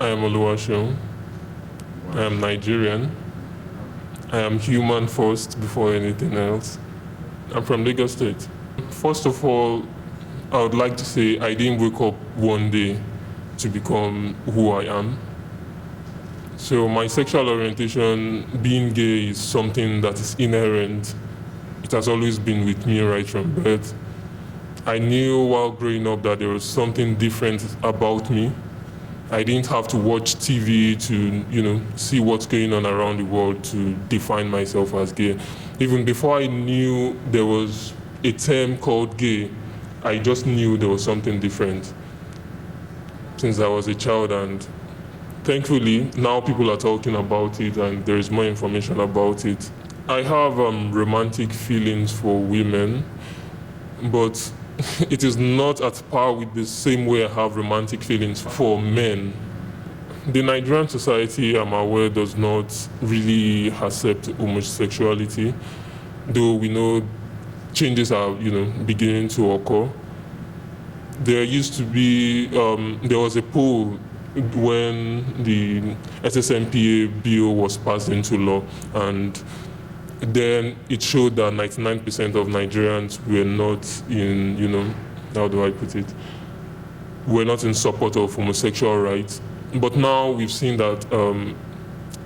I am Oluwaseun. I am Nigerian. I am human first before anything else. I'm from Lagos State. First of all, I would like to say I didn't wake up one day to become who I am. So my sexual orientation, being gay, is something that is inherent. It has always been with me right from birth. I knew while growing up that there was something different about me. I didn't have to watch TV to, see what's going on around the world to define myself as gay. Even before I knew there was a term called gay, I just knew there was something different since I was a child. And thankfully, now people are talking about it and there is more information about it. I have romantic feelings for women, but it is not at par with the same way I have romantic feelings for men. The Nigerian society, I'm aware, does not really accept homosexuality, though we know changes are, beginning to occur. There used to be, there was a poll when the SSMPA bill was passed into law, and then it showed that 99% of Nigerians were not in, how do I put it, were not in support of homosexual rights. But now we've seen that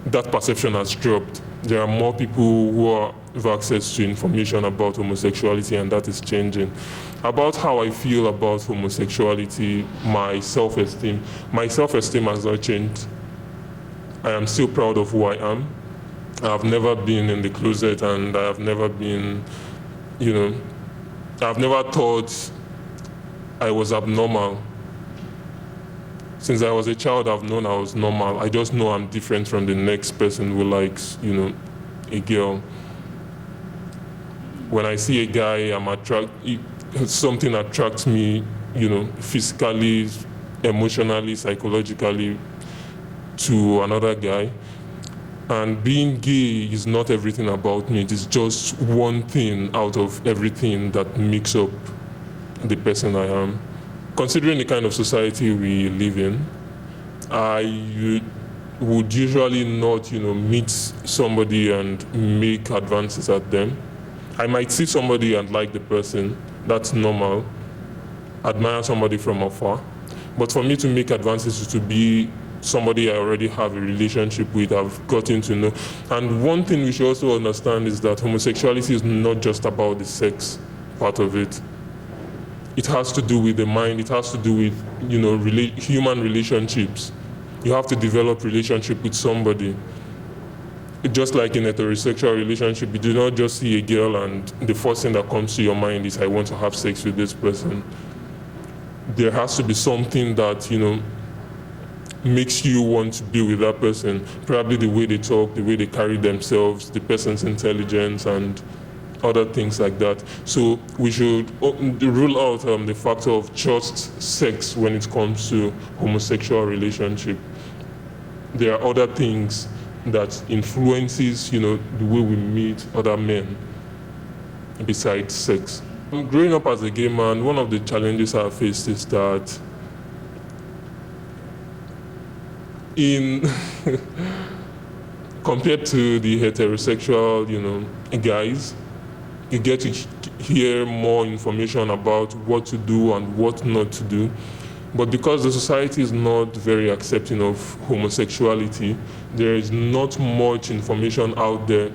that perception has dropped. There are more people who have access to information about homosexuality, and that is changing. About how I feel about homosexuality, my self-esteem has not changed. I am still proud of who I am. I've never been in the closet, and I've never been, I've never thought I was abnormal. Since I was a child, I've known I was normal. I just know I'm different from the next person who likes, a girl. When I see a guy, something attracts me, physically, emotionally, psychologically to another guy. And being gay is not everything about me. It is just one thing out of everything that makes up the person I am. Considering the kind of society we live in, I would usually not, meet somebody and make advances at them. I might see somebody and like the person. That's normal. Admire somebody from afar. But for me to make advances is to be somebody I already have a relationship with, I've gotten to know. And one thing we should also understand is that homosexuality is not just about the sex part of it. It has to do with the mind, it has to do with, human relationships. You have to develop relationship with somebody. Just like in a heterosexual relationship, you do not just see a girl and the first thing that comes to your mind is, I want to have sex with this person. There has to be something that, makes you want to be with that person. Probably the way they talk, the way they carry themselves, the person's intelligence, and other things like that. So we should rule out the factor of just sex when it comes to homosexual relationship. There are other things that influences, the way we meet other men besides sex. Growing up as a gay man, one of the challenges I faced is that compared to the heterosexual, guys, you get to hear more information about what to do and what not to do. But because the society is not very accepting of homosexuality, there is not much information out there.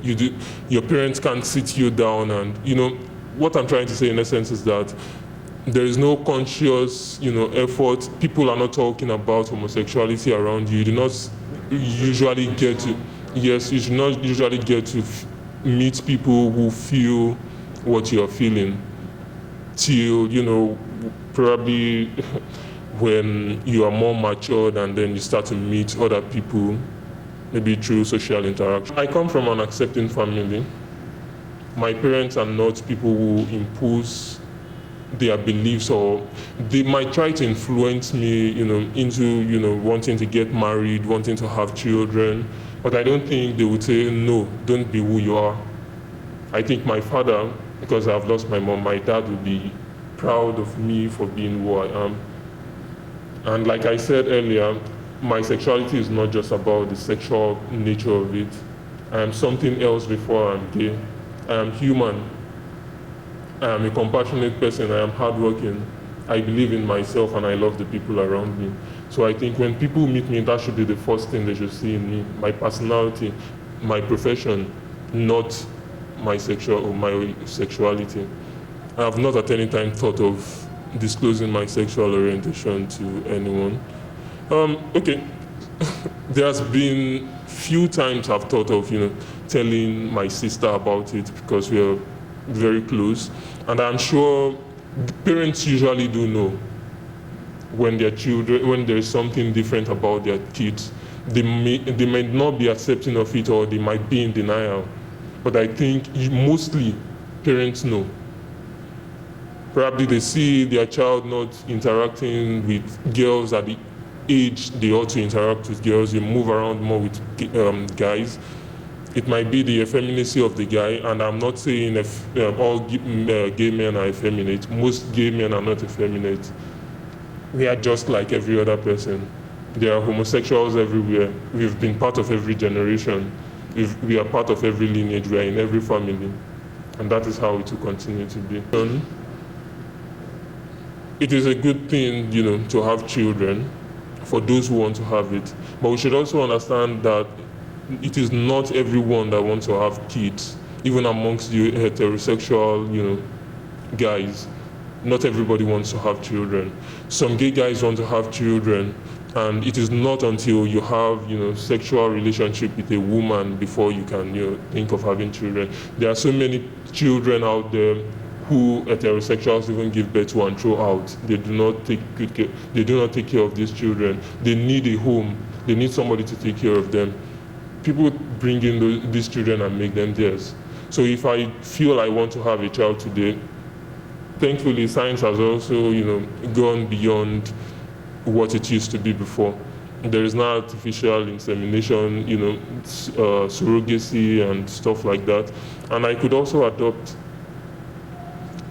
Your parents can't sit you down and, what I'm trying to say in essence is that there is no conscious, effort. People are not talking about homosexuality around you. You do not usually get to, yes, you should not usually get to meet people who feel what you're feeling till, probably when you are more matured and then you start to meet other people, maybe through social interaction. I come from an accepting family. My parents are not people who impose their beliefs, or they might try to influence me, into, wanting to get married, wanting to have children. But I don't think they would say, no, don't be who you are. I think my father, because I've lost my mom, my dad would be proud of me for being who I am. And like I said earlier, my sexuality is not just about the sexual nature of it. I am something else before I'm gay. I am human. I am a compassionate person. I am hardworking. I believe in myself and I love the people around me. So I think when people meet me, that should be the first thing they should see in me, my personality, my profession, not my sexuality. I have not at any time thought of disclosing my sexual orientation to anyone. Okay, there's been few times I've thought of, telling my sister about it because we are very close, and I'm sure parents usually do know when their children, when there is something different about their kids. They might not be accepting of it, or they might be in denial. But I think mostly parents know. Probably they see their child not interacting with girls at the age they ought to interact with girls. They move around more with guys. It might be the effeminacy of the guy, and I'm not saying if all gay men are effeminate. Most gay men are not effeminate. We are just like every other person. There are homosexuals everywhere. We've been part of every generation. We are part of every lineage. We are in every family. And that is how it will continue to be. It is a good thing, to have children for those who want to have it. But we should also understand that it is not everyone that wants to have kids. Even amongst the heterosexual, guys, not everybody wants to have children. Some gay guys want to have children, and it is not until you have, sexual relationship with a woman before you can, think of having children. There are so many children out there who heterosexuals even give birth to and throw out. They do not take good care. They do not take care of these children. They need a home. They need somebody to take care of them. People bring in these children and make them theirs. So if I feel I want to have a child today, thankfully science has also, gone beyond what it used to be before. There is now artificial insemination, surrogacy and stuff like that. And I could also adopt.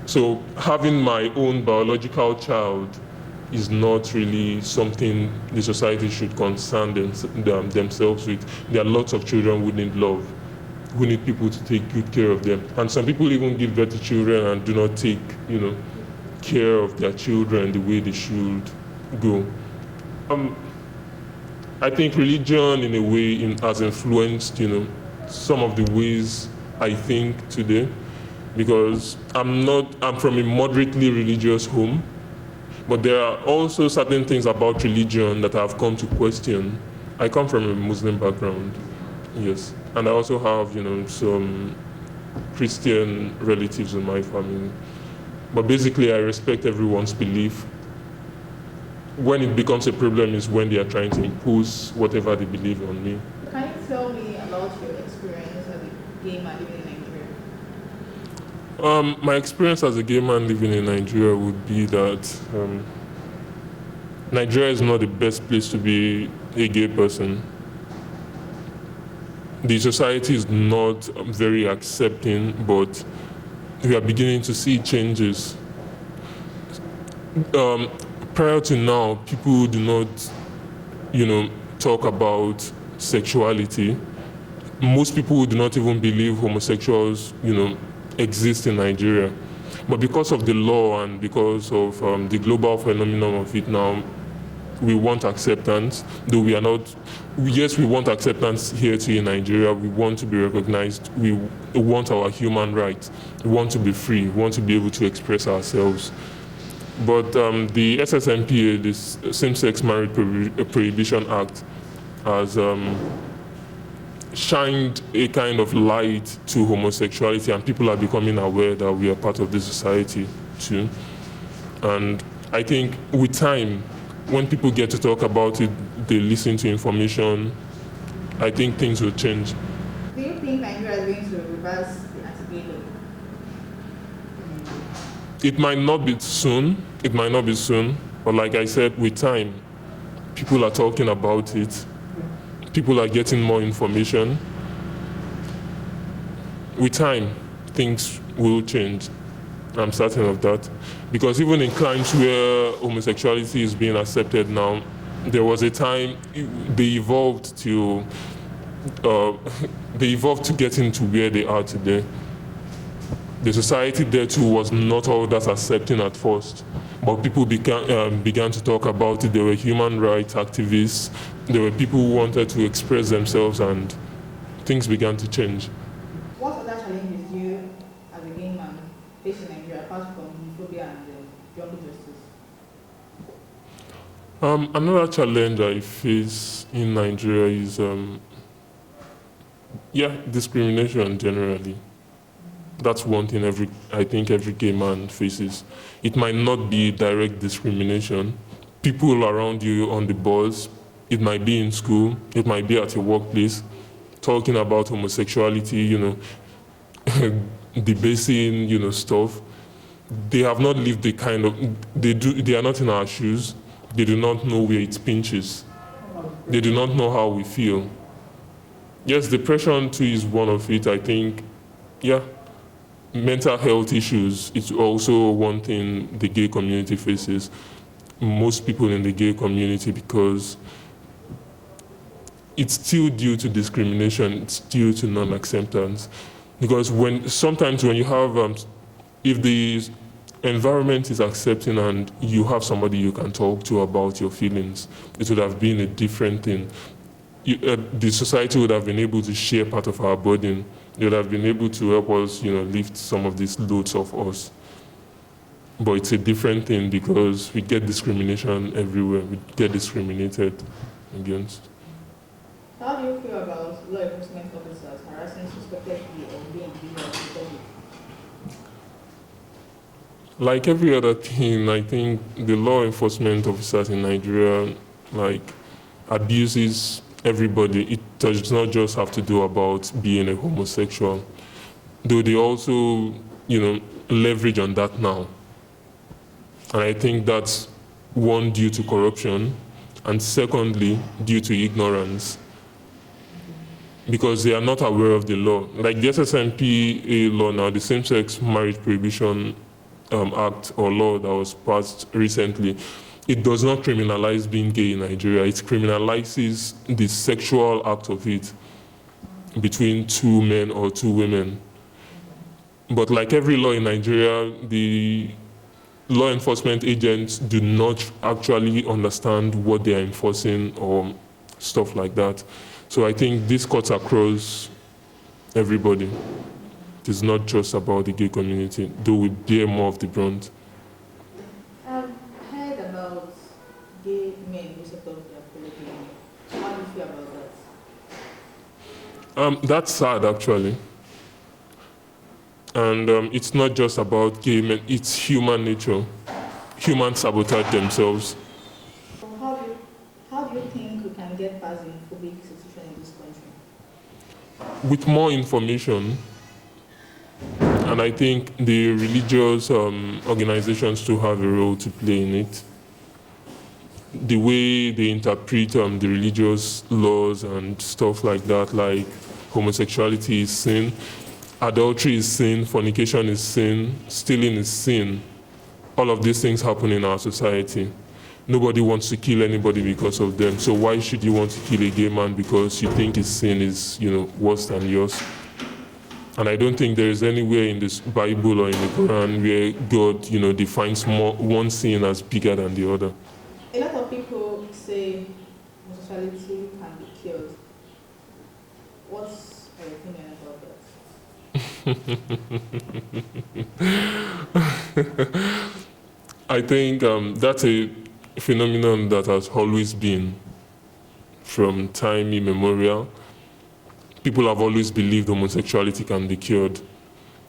So having my own biological child is not really something the society should concern themselves with. There are lots of children who need love, who need people to take good care of them. And some people even give birth to children and do not take, care of their children the way they should go. I think religion, in a way, has influenced, some of the ways I think today, because I'm from a moderately religious home, but there are also certain things about religion that I've come to question. I come from a Muslim background, yes, and I also have, some Christian relatives in my family. But basically, I respect everyone's belief. When it becomes a problem is when they are trying to impose whatever they believe on me. Can you tell me about your experience as a gay man living in Nigeria? My experience as a gay man living in Nigeria would be that Nigeria is not the best place to be a gay person. The society is not very accepting, but we are beginning to see changes. Prior to now, people do not, talk about sexuality. Most people do not even believe homosexuals, exist in Nigeria. But because of the law and because of the global phenomenon of it now, we want acceptance, though we are not. Yes, we want acceptance here too in Nigeria. We want to be recognized. We want our human rights. We want to be free. We want to be able to express ourselves. But the SSMPA, this Same-Sex Marriage Prohibition Act, has shined a kind of light to homosexuality, and people are becoming aware that we are part of this society too. And I think with time, when people get to talk about it, they listen to information, I think things will change. Do you think Nigeria is going to reverse the anti-gay law? It might not be soon, but like I said, with time, people are talking about it. People are getting more information. With time, things will change. I'm certain of that. Because even in climes where homosexuality is being accepted now, There was a time they evolved to uh, they evolved to get into where they are today. The society there too was not all that accepting at first, but people began to talk about it. There were human rights activists, there were people who wanted to express themselves, and things began to change. What other challenges do you, as a gay man, face in Nigeria apart from homophobia and jungle justice? Another challenge I face in Nigeria is, discrimination generally. That's one thing I think every gay man faces. It might not be direct discrimination. People around you on the bus, it might be in school, it might be at your workplace, talking about homosexuality, debasing, stuff. They have not lived the kind of, they are not in our shoes. They do not know where it pinches. They do not know how we feel. Yes, depression too is one of it, I think. Yeah. Mental health issues is also one thing the gay community faces. Most people in the gay community, because it's still due to discrimination, it's due to non-acceptance. Because sometimes when you have, if the environment is accepting and you have somebody you can talk to about your feelings, it would have been a different thing. The society would have been able to share part of our burden. They would have been able to help us, lift some of these loads off us. But it's a different thing because we get discrimination everywhere. We get discriminated against. How do you feel about law enforcement officers harassing suspected gay or gay individuals in public? Like every other thing, I think the law enforcement officers in Nigeria, abuses everybody. It does not just have to do about being a homosexual, though they also, leverage on that now. And I think that's one, due to corruption, and secondly, due to ignorance, because they are not aware of the law. Like the SSMP law now, the Same-Sex Marriage Prohibition Act or law that was passed recently, it does not criminalize being gay in Nigeria. It criminalizes the sexual act of it between two men or two women. But like every law in Nigeria, the law enforcement agents do not actually understand what they are enforcing or stuff like that. So I think this cuts across everybody. It is not just about the gay community, though we bear more of the brunt. Gay men who set up their polygamy. How do you feel about that? That's sad, actually. And it's not just about gay men, it's human nature. Humans sabotage themselves. So how do you think we can get past the homophobic situation in this country? With more information, and I think the religious organizations too have a role to play in it. The way they interpret the religious laws and stuff like that, like homosexuality is sin, adultery is sin, fornication is sin, stealing is sin. All of these things happen in our society. Nobody wants to kill anybody because of them. So why should you want to kill a gay man because you think his sin is, worse than yours? And I don't think there is anywhere in this Bible or in the Quran where God, defines one sin as bigger than the other. A lot of people say homosexuality can be cured. What's your opinion about that? I think that's a phenomenon that has always been from time immemorial. People have always believed homosexuality can be cured.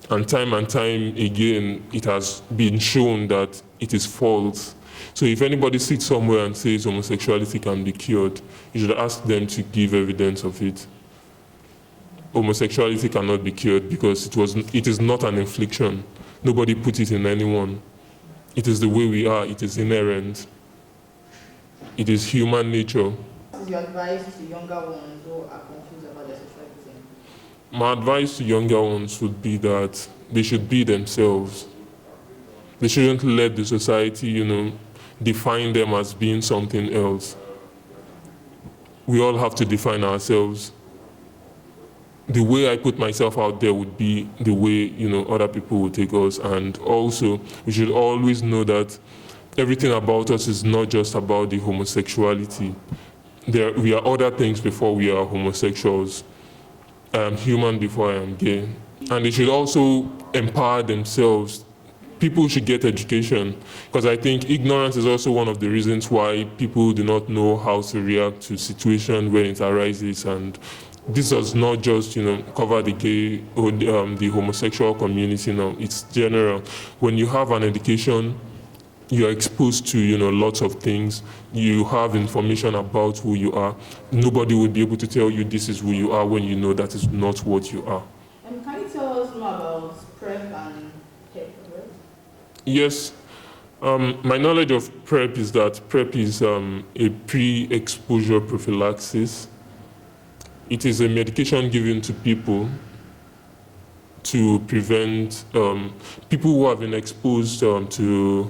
And time again, it has been shown that it is false. So if anybody sits somewhere and says homosexuality can be cured, you should ask them to give evidence of it. Homosexuality cannot be cured because it is not an infliction. Nobody put it in anyone. It is the way we are. It is inherent. It is human nature. What is your advice to younger ones who are confused about their sexuality? My advice to younger ones would be that they should be themselves. They shouldn't let the society, define them as being something else. we all have to define ourselves. The way I put myself out there would be the way, other people will take us. And also, we should always know that everything about us is not just about the homosexuality. We are other things before we are homosexuals. I am human before I am gay. And they should also empower themselves. People should get education, because I think ignorance is also one of the reasons why people do not know how to react to situations when it arises. And this does not just, cover the gay or the homosexual community now. It's general. When you have an education, you're exposed to, lots of things. You have information about who you are. Nobody would be able to tell you this is who you are when you know that is not what you are. Can you tell us more about PrEP and PEP? Yes. My knowledge of PrEP is that PrEP is a pre-exposure prophylaxis. It is a medication given to people to prevent people who have been exposed to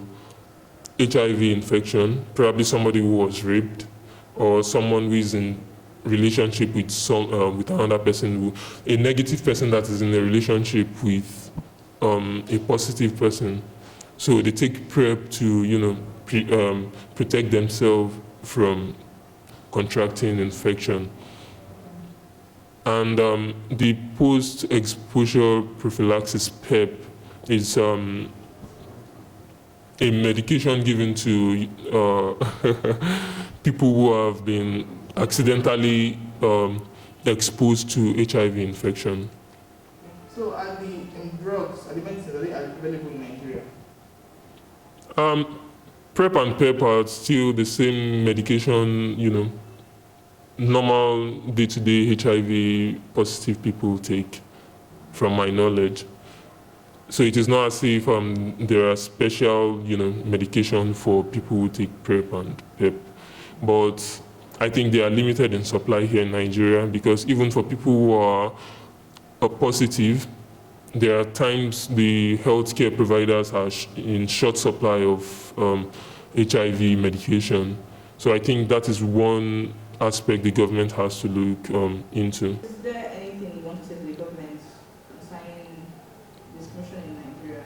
HIV infection, probably somebody who was raped, or someone who is in relationship with another person, a negative person that is in a relationship with a positive person. So they take PrEP to protect themselves from contracting infection. And the post-exposure prophylaxis PEP is a medication given to people who have been accidentally exposed to HIV infection. So are the drugs, are the medicines, are they available in Nigeria? PrEP and PEP are still the same medication, normal day-to-day HIV positive people take, from my knowledge. So it is not as if there are special, medication for people who take PrEP and PEP. But I think they are limited in supply here in Nigeria, because even for people who are positive, there are times the healthcare providers are in short supply of HIV medication. So I think that is one aspect the government has to look into. Is there anything you want to say to the government concerning discrimination in Nigeria?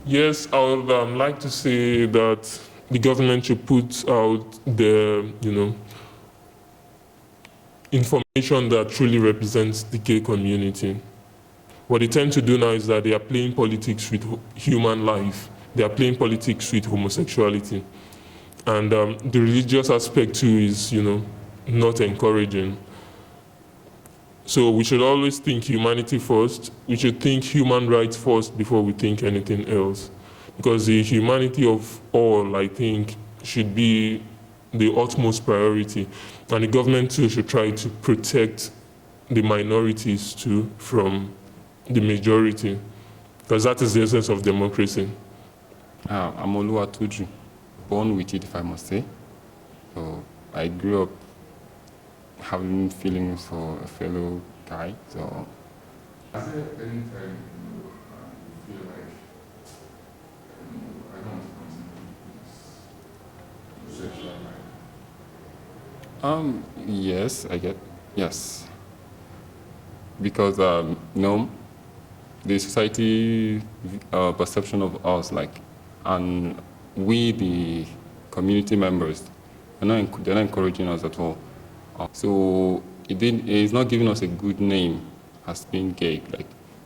Yes, I would like to say that the government should put out the, information that truly represents the gay community. What they tend to do now is that they are playing politics with human life. They are playing politics with homosexuality. And the religious aspect too is, not encouraging. So we should always think humanity first. We should think human rights first before we think anything else. Because the humanity of all, I think, should be the utmost priority. And the government too should try to protect the minorities too from the majority. Because that is the essence of democracy. I'm Oluwatuju, born with it, if I must say. So I grew up having feelings for a fellow guy. So, is there any time you feel like I don't want to continue with this sexual life? yes, yes. Because the society perception of us, and we, the community members, they're not encouraging us at all. So it's not giving us a good name as being gay.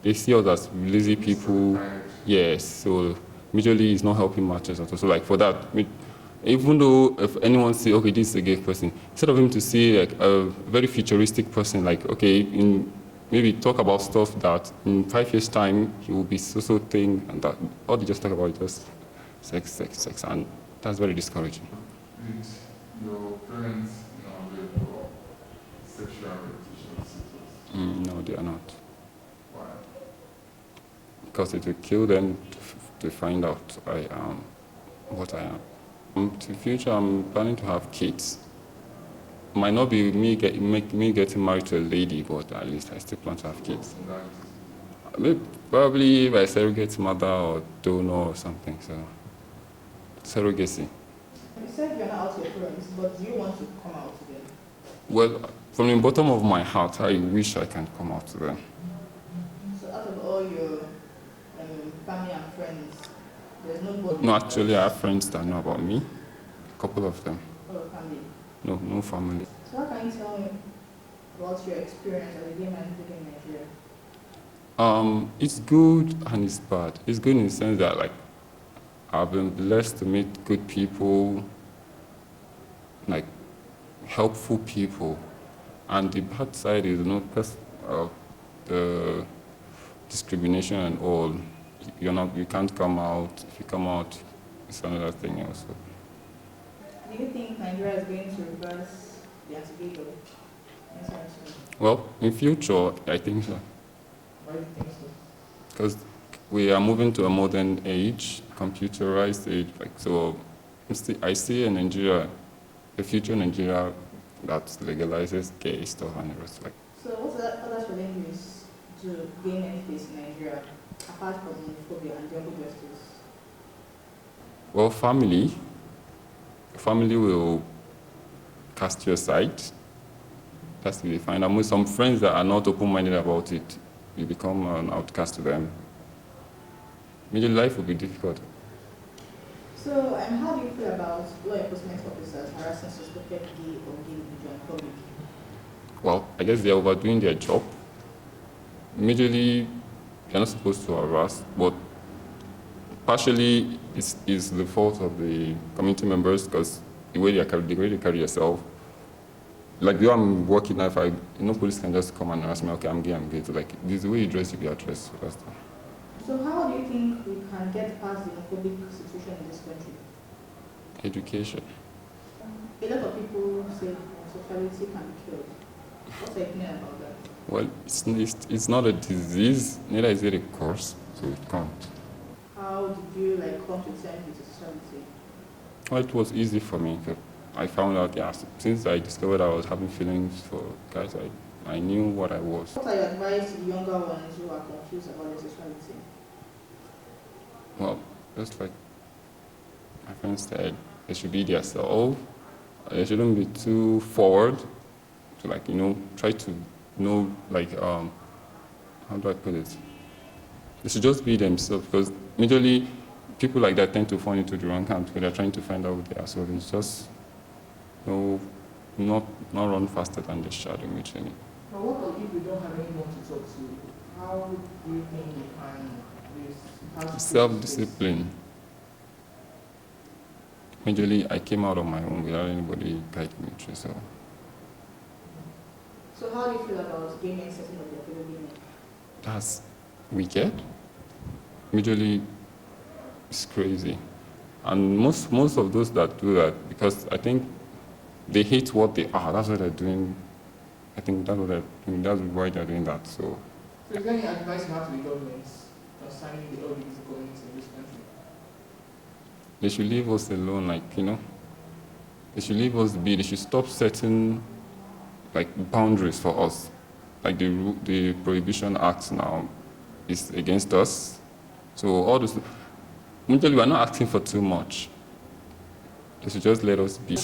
They see us as lazy people. Yes, so majorly it's not helping matches at all. So for that, even though if anyone say, okay, this is a gay person, instead of him to see a very futuristic person, maybe talk about stuff that in 5 years' time he will be so thing, and that all they just talk about is just sex, and that's very discouraging. Did your parents know your sexual orientation status? No, they are not. Why? Because it will kill them to find out I am what I am. In the future, I'm planning to have kids. Might not be me getting married to a lady, but at least I still plan to have kids. Probably by surrogate mother or donor or something. So surrogacy. You said you're not out to your parents, but do you want to come out to them? Well, from the bottom of my heart, I wish I can come out to them. So out of all your family and friends, there's nobody. No, actually, I have friends that know about me. A couple of them. All your family. No, no family. So how can you tell me about your experience as a gay man living in Nigeria? It's good and it's bad. It's good in the sense that like I've been blessed to meet good people, like helpful people, and the bad side is because of the discrimination and all. You can't come out. If you come out, it's another thing also. Do you think Nigeria is going to reverse the anti-gay law? Anytime soon? Well, in future, I think so. Why do you think so? Because we are moving to a modern age, computerized age. Like so, I see in Nigeria, the future Nigeria that legalizes gay stuff and the rest. Like, So what other challenges do gay men face in Nigeria apart from homophobia and jungle justice? well, family will cast you aside. That's to be fine. And with some friends that are not open-minded about it, you become an outcast to them. Middle life will be difficult. So how do you feel about law enforcement officers harassing suspected gay or gay individual in public? Well, I guess they're overdoing their job. Majorly, they're not supposed to harass, but partially it's the fault of the community members because the way they carry yourself. Like the way I'm working now, police can just come and ask me, okay, I'm gay. So like, this is the way you dress, you be addressed. So that's that. So how do you think we can get past the homophobic situation in this country? Education. A lot of people say homosexuality can be cured. What's your opinion about that? Well, it's not a disease, neither is it a curse, so it can't. How did you come to terms with sexuality? Well, it was easy for me. I found out, since I discovered I was having feelings for guys, I knew what I was. What are your advice to the younger ones who are confused about their sexuality? Well, just like my friend said, they should be themselves. They shouldn't be too forward to try to know, how do I put it? They should just be themselves because majorly people like that tend to fall into the wrong camp because they're trying to find out who they are. So it's just not run faster than the shadow mutually. But what if we don't have anyone to talk to? How do you think we can use Self-discipline. Majorly, I came out on my own without anybody guiding me through. So how do you feel about gay men setting up their fellow gay men? That's wicked. Majorly, it's crazy. And most of those that do that, because I think they hate what they are. That's what they're doing. I think that's what they're doing. That's why they're doing that. So is there any advice you have to the governments concerning the LGBT community in this country? they should leave us alone. They should leave us be. They should stop setting boundaries for us. Like the Prohibition Act now is against us. So all this, we are not asking for too much. They should just let us be.